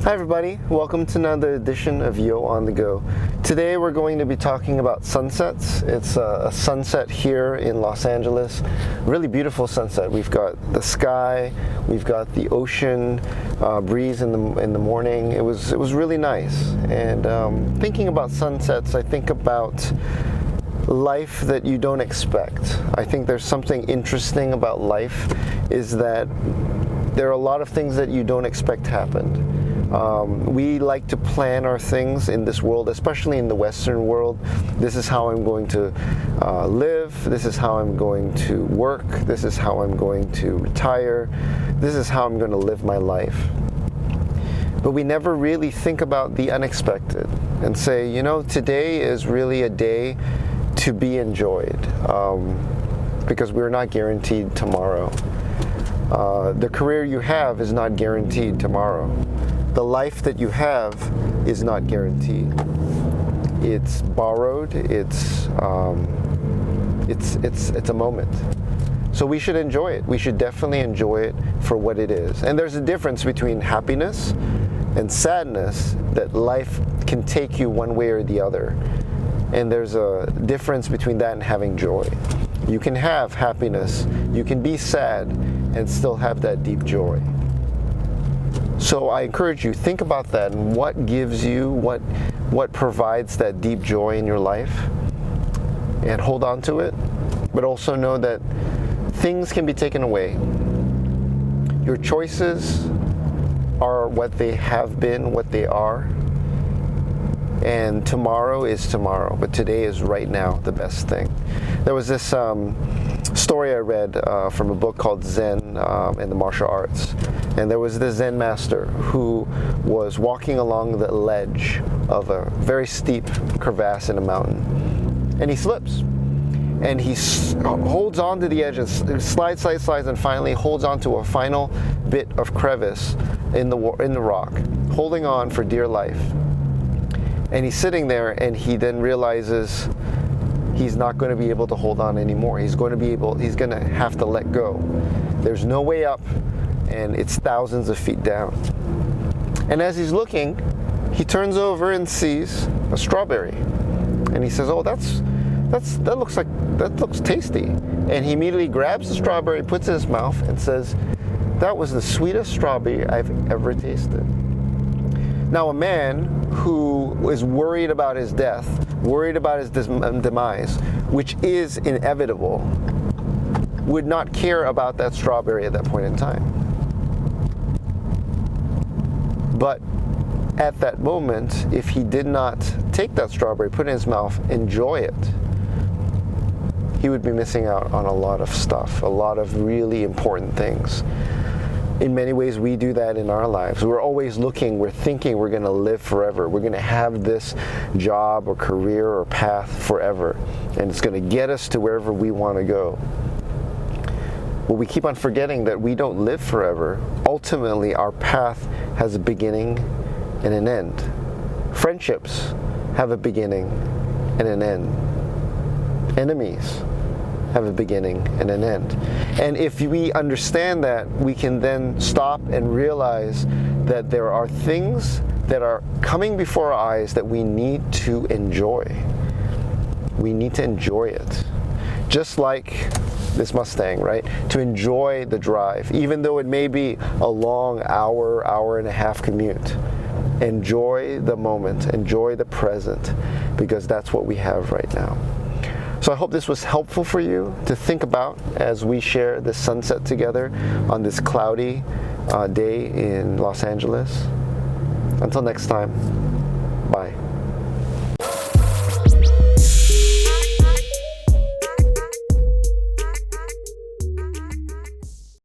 Hi everybody, welcome to another edition of Yo on the Go. Today we're going to be talking about sunsets. It's a sunset here in Los Angeles. Really beautiful sunset. We've got the sky, we've got the ocean breeze in the morning. It was really nice. And thinking about sunsets, I think about life that you don't expect. I think there's something interesting about life is that there are a lot of things that you don't expect happened. We like to plan our things in this world, especially in the Western world. This is how I'm going to live. This is how I'm going to work. This is how I'm going to retire. This is how I'm going to live my life. But we never really think about the unexpected and say, you know, today is really a day to be enjoyed because we're not guaranteed tomorrow. The career you have is not guaranteed tomorrow. The life that you have is not guaranteed. It's borrowed. It's a moment. So we should enjoy it. We should definitely enjoy it for what it is. And there's a difference between happiness and sadness, that life can take you one way or the other. And there's a difference between that and having joy. You can have happiness, you can be sad, and still have that deep joy. So I encourage you, think about that and what gives you, what provides that deep joy in your life, and hold on to it. But also know that things can be taken away. Your choices are what they have been, what they are. And tomorrow is tomorrow, but today is right now the best thing. There was this story I read from a book called Zen and the Martial Arts. And there was this Zen master who was walking along the ledge of a very steep crevasse in a mountain. And he slips. And he holds on to the edge and slides, and finally holds on to a final bit of crevice in the rock, holding on for dear life. And he's sitting there, and he then realizes he's not going to be able to hold on anymore. He's going to have to let go. There's no way up, and it's thousands of feet down. And as he's looking, he turns over and sees a strawberry. And he says, "Oh, that looks tasty." And he immediately grabs the strawberry, puts it in his mouth, and says, "That was the sweetest strawberry I've ever tasted." Now, a man who is worried about his death, worried about his demise, which is inevitable, would not care about that strawberry at that point in time. But at that moment, if he did not take that strawberry, put it in his mouth, enjoy it, he would be missing out on a lot of stuff, a lot of really important things. In many ways, we do that in our lives. We're always looking, we're thinking we're going to live forever. We're going to have this job or career or path forever. And it's going to get us to wherever we want to go. But we keep on forgetting that we don't live forever. Ultimately, our path has a beginning and an end. Friendships have a beginning and an end. Enemies have a beginning and an end. And if we understand that, we can then stop and realize that there are things that are coming before our eyes that we need to enjoy. We need to enjoy it. Just like this Mustang, right? To enjoy the drive, even though it may be a long hour and a half commute. Enjoy the moment, enjoy the present, because that's what we have right now. So I hope this was helpful for you to think about as we share this sunset together on this cloudy day in Los Angeles. Until next time, bye.